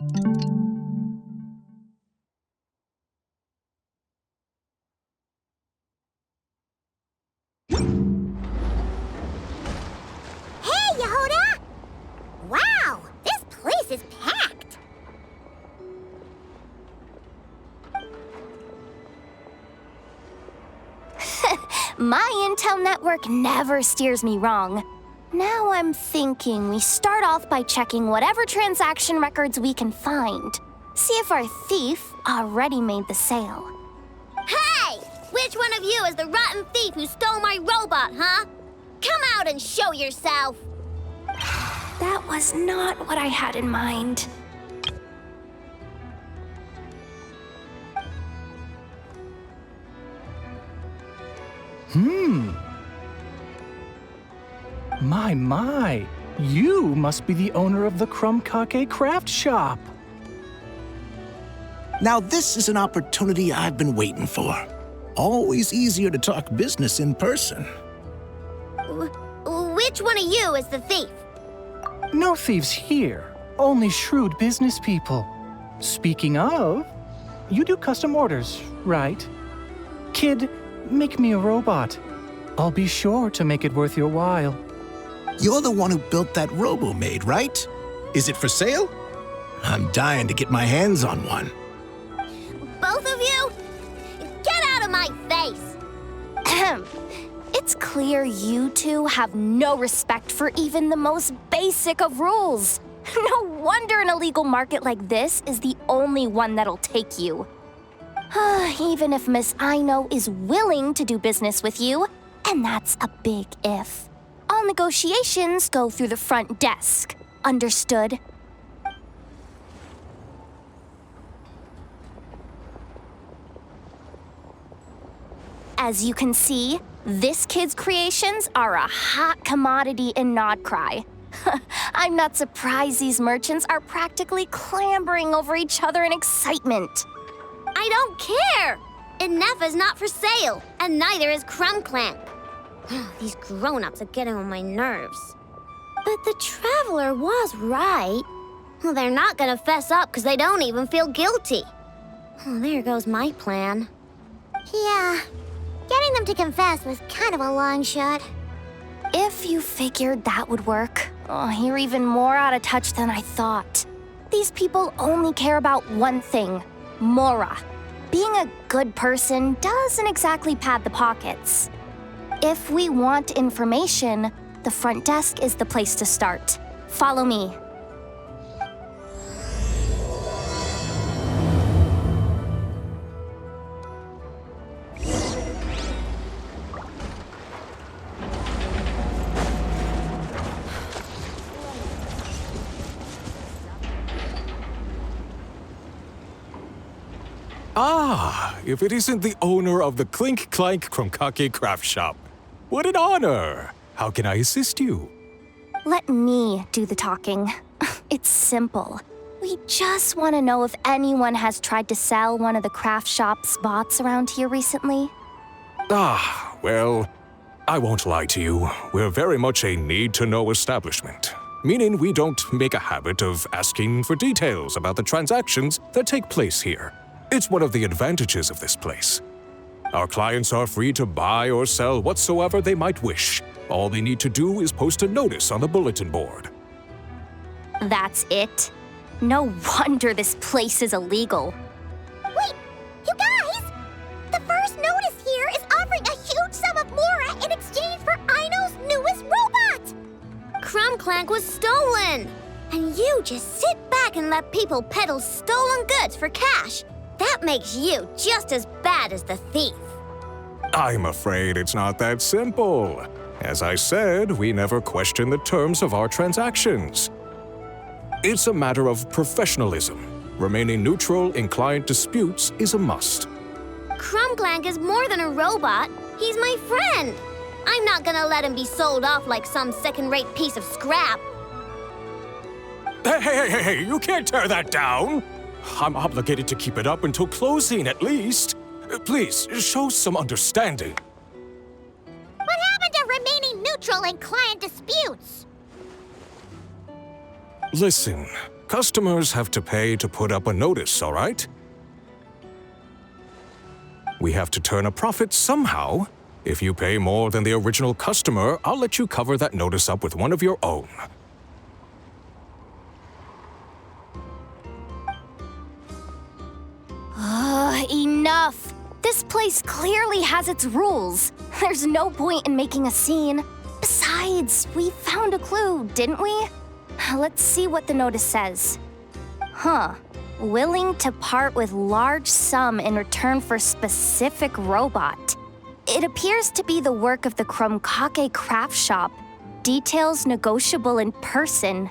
Hey, Yehuda! Wow, this place is packed. My intel network never steers me wrong. Now I'm thinking we start off by checking whatever transaction records we can find. See if our thief already made the sale. Hey! Which one of you is the rotten thief who stole my robot, huh? Come out and show yourself! That was not what I had in mind. My, you must be the owner of the Krumkake craft shop. Now this is an opportunity I've been waiting for. Always easier to talk business in person. Which one of you is the thief? No thieves here, only shrewd business people. Speaking of, you do custom orders, right? Kid, make me a robot. I'll be sure to make it worth your while. You're the one who built that robo-maid, right? Is it for sale? I'm dying to get my hands on one. Both of you? Get out of my face! Ahem. It's clear you two have no respect for even the most basic of rules. No wonder an illegal market like this is the only one that'll take you. Even if Miss Aino is willing to do business with you, and that's a big if. All negotiations go through the front desk. Understood? As you can see, this kid's creations are a hot commodity in Nodcry. I'm not surprised these merchants are practically clambering over each other in excitement. I don't care! Inefa's not for sale, and neither is Krumklank. These grown-ups are getting on my nerves. But the Traveler was right. Well, they're not gonna fess up because they don't even feel guilty. Oh, there goes my plan. Yeah, getting them to confess was kind of a long shot. If you figured that would work, you're even more out of touch than I thought. These people only care about one thing, Mora. Being a good person doesn't exactly pad the pockets. If we want information, the front desk is the place to start. Follow me. Ah, if it isn't the owner of the KonflikKlontang craft shop. What an honor! How can I assist you? Let me do the talking. It's simple. We just want to know if anyone has tried to sell one of the craft shop's bots around here recently. Ah, well, I won't lie to you. We're very much a need-to-know establishment, meaning we don't make a habit of asking for details about the transactions that take place here. It's one of the advantages of this place. Our clients are free to buy or sell whatsoever they might wish. All they need to do is post a notice on the bulletin board. That's it? No wonder this place is illegal. Wait, you guys! The first notice here is offering a huge sum of Mora in exchange for Aino's newest robot! Krumklank was stolen! And you just sit back and let people peddle stolen goods for cash. That makes you just as bad as the thief. I'm afraid it's not that simple. As I said, we never question the terms of our transactions. It's a matter of professionalism. Remaining neutral in client disputes is a must. Krumklank is more than a robot. He's my friend. I'm not gonna let him be sold off like some second-rate piece of scrap. Hey, you can't tear that down! I'm obligated to keep it up until closing, at least. Please, show some understanding. What happened to remaining neutral in client disputes? Listen, Customers have to pay to put up a notice, all right? We have to turn a profit somehow. If you pay more than the original customer, I'll let you cover that notice up with one of your own. Enough! This place clearly has its rules. There's no point in making a scene. Besides, we found a clue, didn't we? Let's see what the notice says. Willing to part with large sum in return for specific robot. It appears to be the work of the Krumkake craft shop. Details negotiable in person.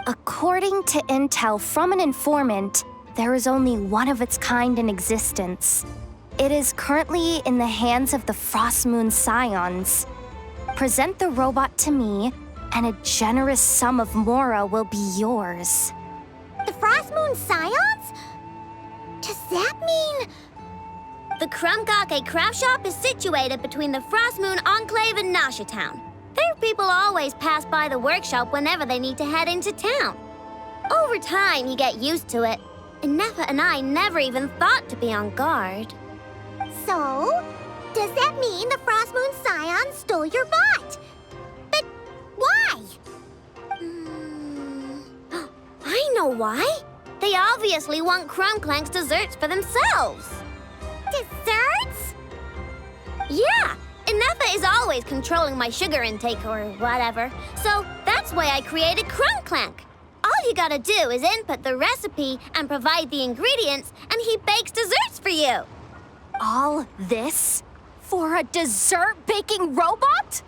According to intel from an informant, there is only one of its kind in existence. It is currently in the hands of the Frost Moon Scions. Present the robot to me, and a generous sum of Mora will be yours. The Frost Moon Scions? Does that mean... The Krumkake craft shop is situated between the Frost Moon Enclave and Nasha Town. Their people always pass by the workshop whenever they need to head into town. Over time, you get used to it. And Nefa and I never even thought to be on guard. So, does that mean the Frost Moon Scions stole your bot? But why? I know why. They obviously want Krumklank's desserts for themselves. Desserts? Yeah, and Nefa is always controlling my sugar intake or whatever. So that's why I created Krumklank. All you gotta do is input the recipe and provide the ingredients, and he bakes desserts for you. All this for a dessert baking robot?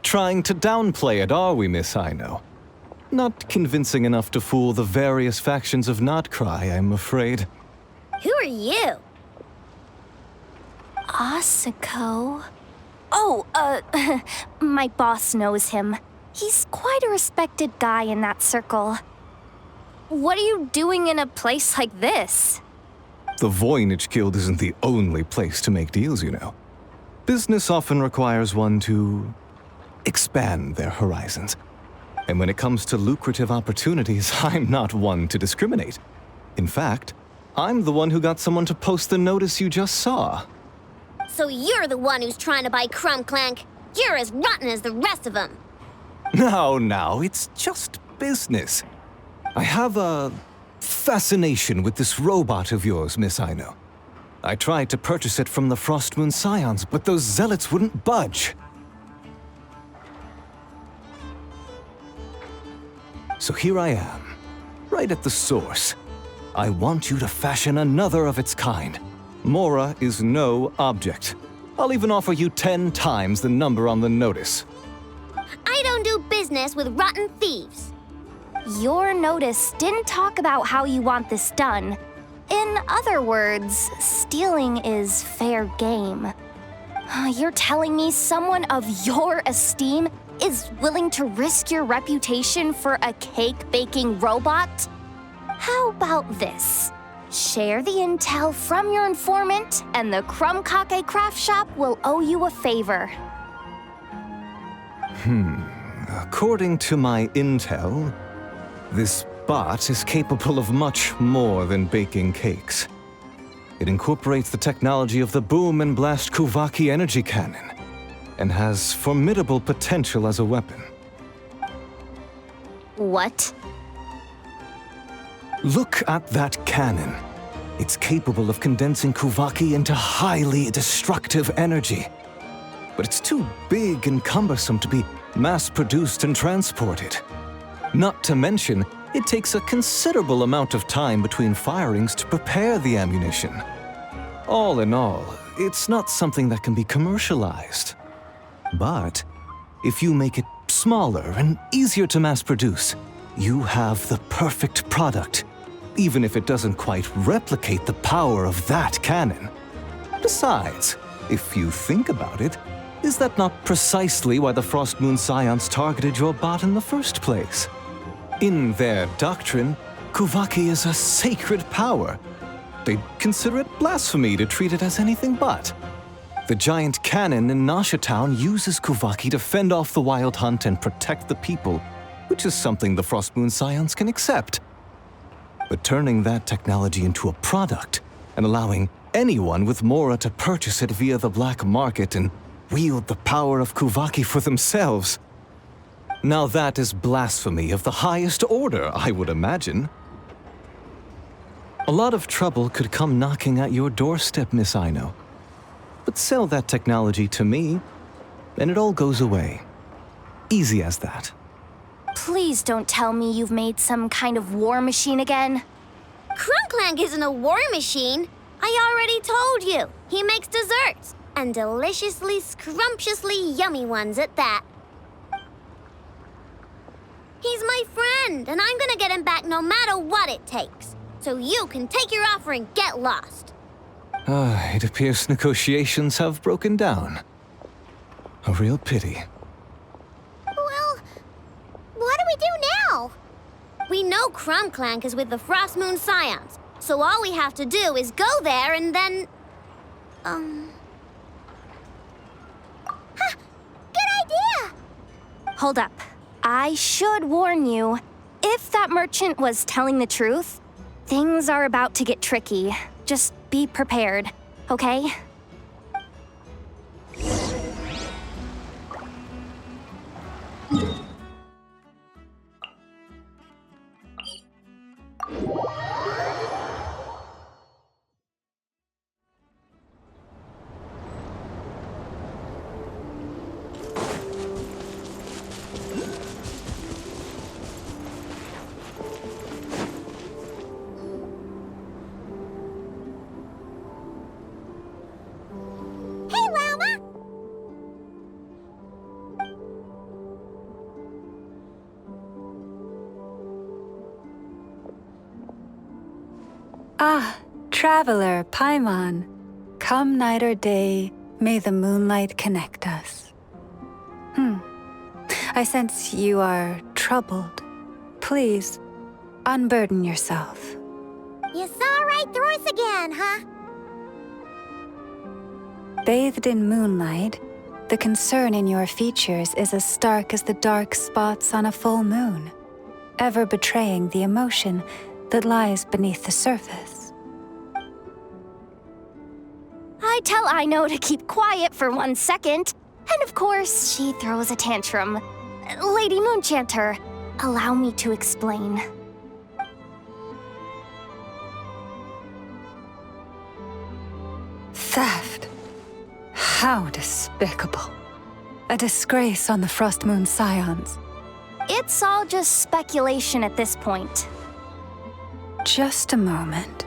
Trying to downplay it, are we, Miss Ino? Not convincing enough to fool the various factions of Notcry, I'm afraid. Who are you? Asako? My boss knows him. He's quite a respected guy in that circle. What are you doing in a place like this? The Voynich Guild isn't the only place to make deals, you know. Business often requires one to expand their horizons. And when it comes to lucrative opportunities, I'm not one to discriminate. In fact, I'm the one who got someone to post the notice you just saw. So you're the one who's trying to buy Krumklank. You're as rotten as the rest of them. Now, it's just business. I have a fascination with this robot of yours, Miss Ino. I tried to purchase it from the Frost Moon Scions, but those zealots wouldn't budge. So here I am, right at the source. I want you to fashion another of its kind. Mora is no object. I'll even offer you 10 times the number on the notice. I don't do business with rotten thieves. Your notice didn't talk about how you want this done. In other words, stealing is fair game. You're telling me someone of your esteem is willing to risk your reputation for a cake-baking robot? How about this? Share the intel from your informant, and the Krumkake craft shop will owe you a favor. According to my intel, this bot is capable of much more than baking cakes. It incorporates the technology of the Boom and Blast Kuvaki energy cannon, and has formidable potential as a weapon. What? Look at that cannon. It's capable of condensing Kuvaki into highly destructive energy. But it's too big and cumbersome to be mass-produced and transported. Not to mention, it takes a considerable amount of time between firings to prepare the ammunition. All in all, it's not something that can be commercialized. But if you make it smaller and easier to mass-produce, you have the perfect product, even if it doesn't quite replicate the power of that cannon. Besides, if you think about it, is that not precisely why the Frost Moon Scions targeted your bot in the first place? In their doctrine, Kuvaki is a sacred power. They'd consider it blasphemy to treat it as anything but. The giant cannon in Nasha Town uses Kuvaki to fend off the Wild Hunt and protect the people, which is something the Frost Moon Scions can accept. But turning that technology into a product and allowing anyone with Mora to purchase it via the black market and wield the power of Kuvaki for themselves. Now that is blasphemy of the highest order, I would imagine. A lot of trouble could come knocking at your doorstep, Miss Aino. But sell that technology to me, and it all goes away. Easy as that. Please don't tell me you've made some kind of war machine again. KronKlank isn't a war machine. I already told you. He makes desserts, and deliciously, scrumptiously yummy ones at that. He's my friend, and I'm gonna get him back no matter what it takes. So you can take your offer and get lost. It appears negotiations have broken down. A real pity. Well, what do we do now? We know KronKlank is with the Frost Moon Scions, so all we have to do is go there and then... Good idea! Hold up. I should warn you, if that merchant was telling the truth, things are about to get tricky. Just be prepared, okay? Ah, traveler, Paimon. Come night or day, may the moonlight connect us. I sense you are troubled. Please, unburden yourself. You saw right through us again, huh? Bathed in moonlight, the concern in your features is as stark as the dark spots on a full moon, ever betraying the emotion that lies beneath the surface. I tell Aino to keep quiet for 1 second, and of course, she throws a tantrum. Lady Moonchanter, allow me to explain. Theft. How despicable. A disgrace on the Frost Moon Scions. It's all just speculation at this point. Just a moment.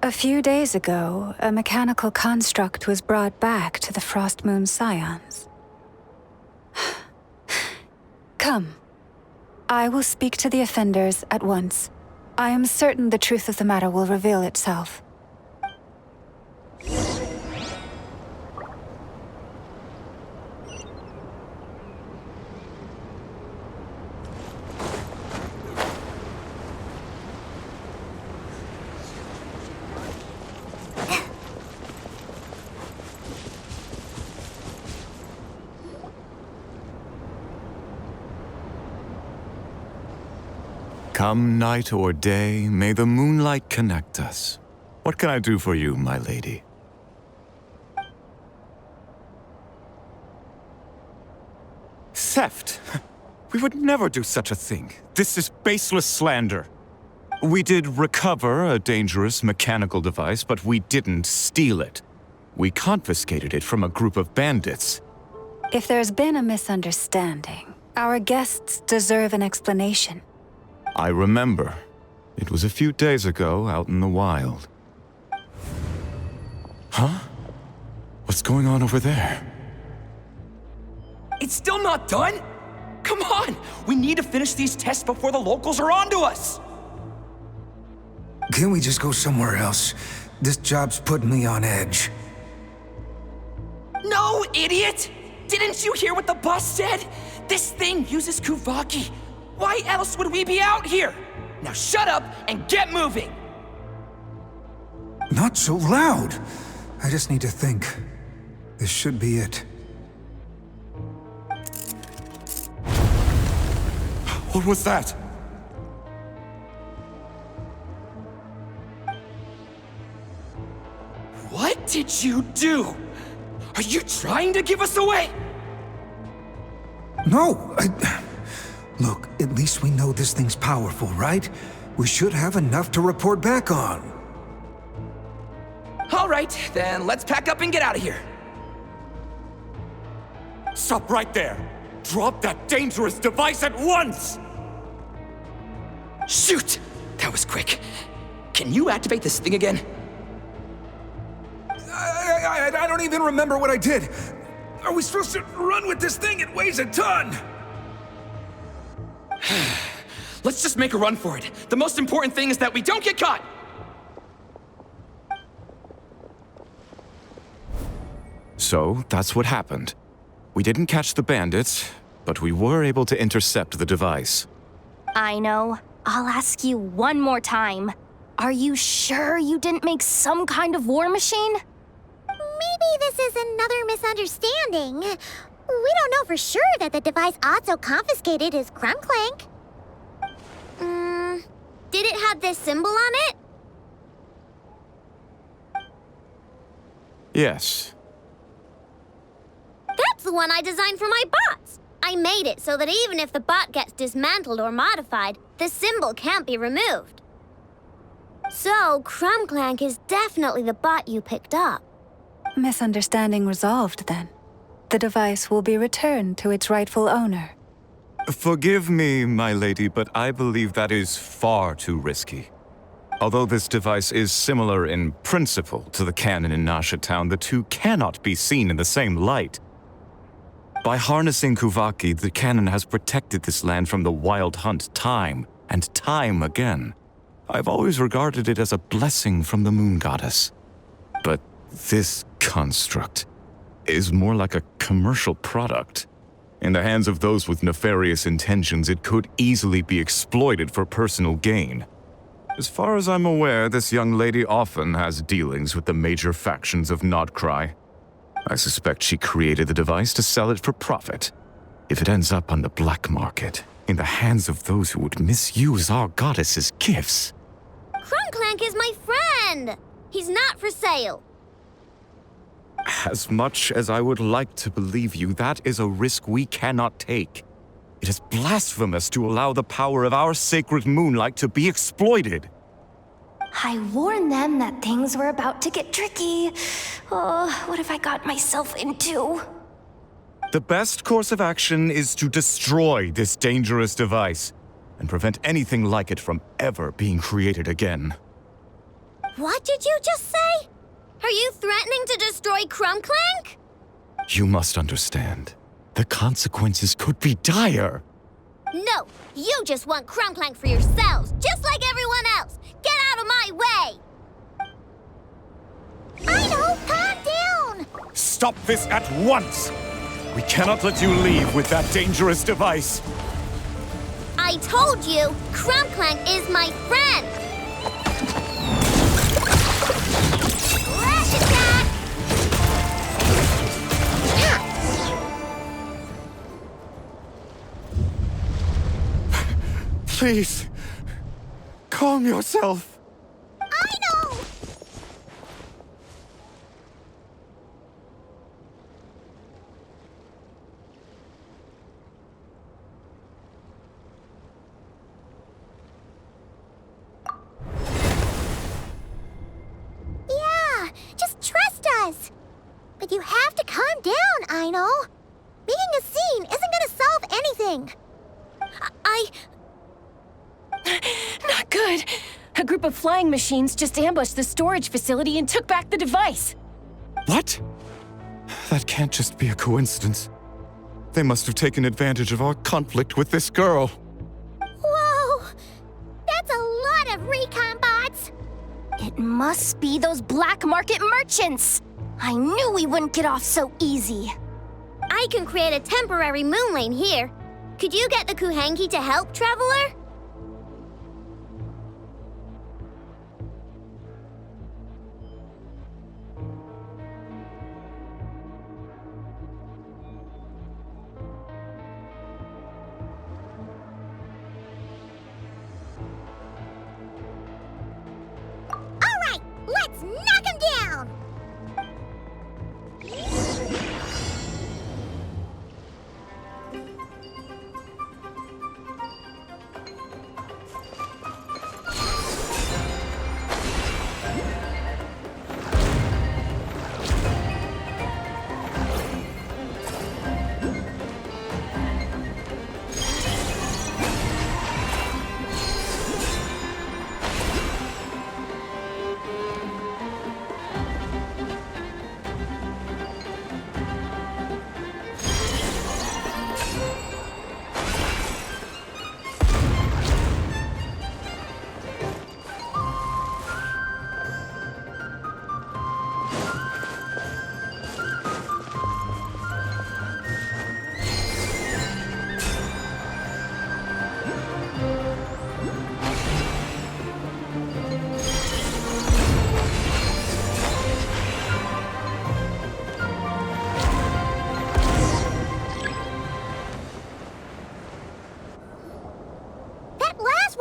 A few days ago, a mechanical construct was brought back to the Frost Moon Scions. Come. I will speak to the offenders at once. I am certain the truth of the matter will reveal itself. Come night or day, may the moonlight connect us. What can I do for you, my lady? Theft? We would never do such a thing. This is baseless slander. We did recover a dangerous mechanical device, but we didn't steal it. We confiscated it from a group of bandits. If there's been a misunderstanding, our guests deserve an explanation. I remember. It was a few days ago out in the wild. Huh? What's going on over there? It's still not done? Come on! We need to finish these tests before the locals are onto us! Can't we just go somewhere else? This job's putting me on edge. No, idiot! Didn't you hear what the boss said? This thing uses Kuvaki. Why else would we be out here? Now shut up and get moving! Not so loud. I just need to think. This should be it. What was that? What did you do? Are you trying to give us away? No, Look, at least we know this thing's powerful, right? We should have enough to report back on. All right, then let's pack up and get out of here. Stop right there! Drop that dangerous device at once! Shoot! That was quick. Can you activate this thing again? I don't even remember what I did. Are we supposed to run with this thing? It weighs a ton! Let's just make a run for it. The most important thing is that we don't get caught! So, that's what happened. We didn't catch the bandits, but we were able to intercept the device. I know. I'll ask you one more time. Are you sure you didn't make some kind of war machine? Maybe this is another misunderstanding. We don't know for sure that the device Otso confiscated is KronKklank. Did it have this symbol on it? Yes. That's the one I designed for my bots. I made it so that even if the bot gets dismantled or modified, the symbol can't be removed. So, KronKklank is definitely the bot you picked up. Misunderstanding resolved, then. The device will be returned to its rightful owner. Forgive me, my lady, but I believe that is far too risky. Although this device is similar in principle to the cannon in Nasha Town, the two cannot be seen in the same light. By harnessing Kuvaki, the cannon has protected this land from the wild hunt time and time again. I've always regarded it as a blessing from the moon goddess. But this construct is more like a commercial product. In the hands of those with nefarious intentions, it could easily be exploited for personal gain. As far as I'm aware, this young lady often has dealings with the major factions of Nodcry. I suspect she created the device to sell it for profit. If it ends up on the black market, in the hands of those who would misuse our goddess's gifts... KronKklank is my friend! He's not for sale. As much as I would like to believe you, that is a risk we cannot take. It is blasphemous to allow the power of our sacred moonlight to be exploited. I warned them that things were about to get tricky. Oh, what have I got myself into? The best course of action is to destroy this dangerous device and prevent anything like it from ever being created again. What did you just say? Are you threatening to destroy KronKklank? You must understand. The consequences could be dire. No, you just want KronKklank for yourselves, just like everyone else. Get out of my way! Indo, calm down! Stop this at once! We cannot let you leave with that dangerous device. I told you, KronKklank is my friend! Flash attack! Please, calm yourself. I know! Yeah, just trust us. But you have to calm down, Aino. Making a scene isn't gonna solve anything. Not good. A group of flying machines just ambushed the storage facility and took back the device. What? That can't just be a coincidence. They must have taken advantage of our conflict with this girl. Whoa! That's a lot of recon bots! It must be those black market merchants. I knew we wouldn't get off so easy. I can create a temporary moon lane here. Could you get the Kuhangi to help, Traveler?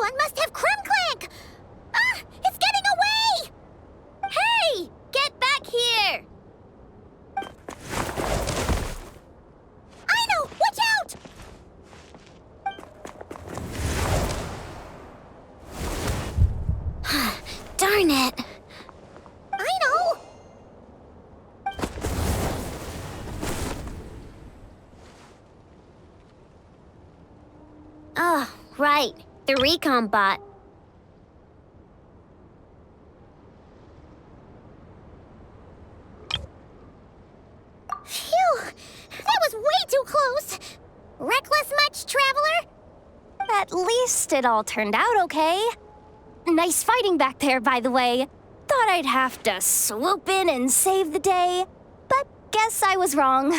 one must have Krumklank! Ah! It's getting away! Hey! Get back here! Indo! Watch out! Darn it! Indo! Oh, right. The recon bot. Phew! That was way too close! Reckless much, Traveler? At least it all turned out okay. Nice fighting back there, by the way. Thought I'd have to swoop in and save the day, but guess I was wrong.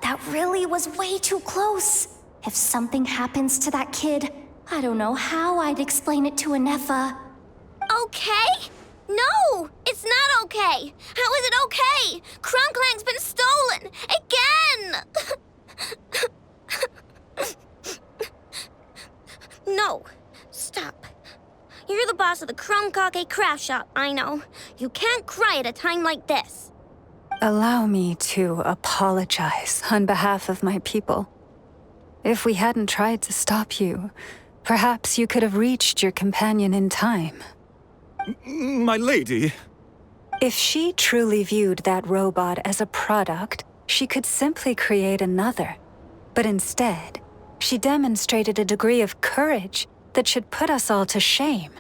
That really was way too close. If something happens to that kid, I don't know how I'd explain it to Anefa. Okay? No! It's not okay! How is it okay? Krumklank's been stolen! Again! No. Stop. You're the boss of the Krumkake craft shop, I know. You can't cry at a time like this. Allow me to apologize on behalf of my people. If we hadn't tried to stop you, perhaps you could have reached your companion in time. My lady. If she truly viewed that robot as a product, she could simply create another. But instead, she demonstrated a degree of courage that should put us all to shame.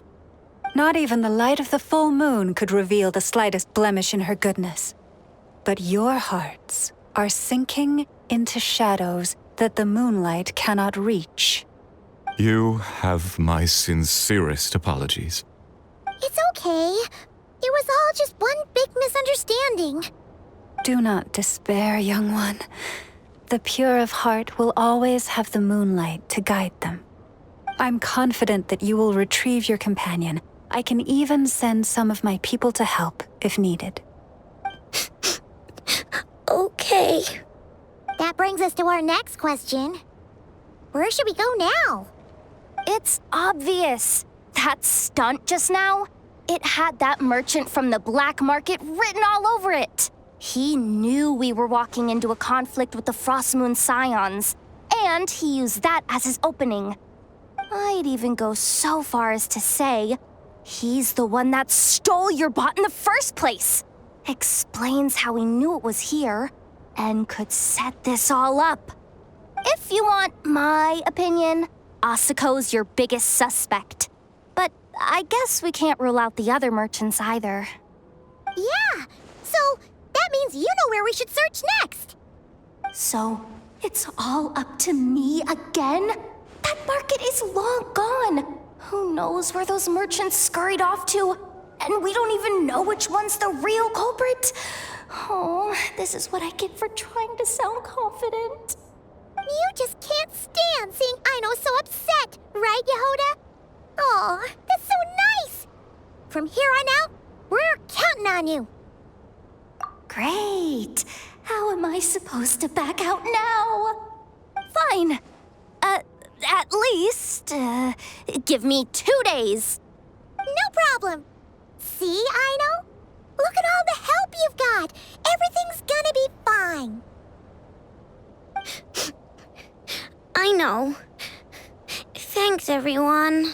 Not even the light of the full moon could reveal the slightest blemish in her goodness. But your hearts are sinking into shadows that the moonlight cannot reach. You have my sincerest apologies. It's okay. It was all just one big misunderstanding. Do not despair, young one. The pure of heart will always have the moonlight to guide them. I'm confident that you will retrieve your companion. I can even send some of my people to help if needed. Okay. That brings us to our next question. Where should we go now? It's obvious. That stunt just now, it had that merchant from the black market written all over it. He knew we were walking into a conflict with the Frostmoon Scions, and he used that as his opening. I'd even go so far as to say, he's the one that stole your bot in the first place. Explains how he knew it was here, and could set this all up. If you want my opinion, Asuko's your biggest suspect. But I guess we can't rule out the other merchants either. Yeah, so that means you know where we should search next. So, it's all up to me again? That market is long gone. Who knows where those merchants scurried off to? And we don't even know which one's the real culprit. Oh, this is what I get for trying to sound confident. You just can't stand seeing Aino so upset, right, Yehoda? Aw, that's so nice! From here on out, we're counting on you. Great. How am I supposed to back out now? Fine. At least, give me 2 days. No problem. See, Aino? Look at all the help you've got. Everything's gonna be fine. I know. Thanks, everyone.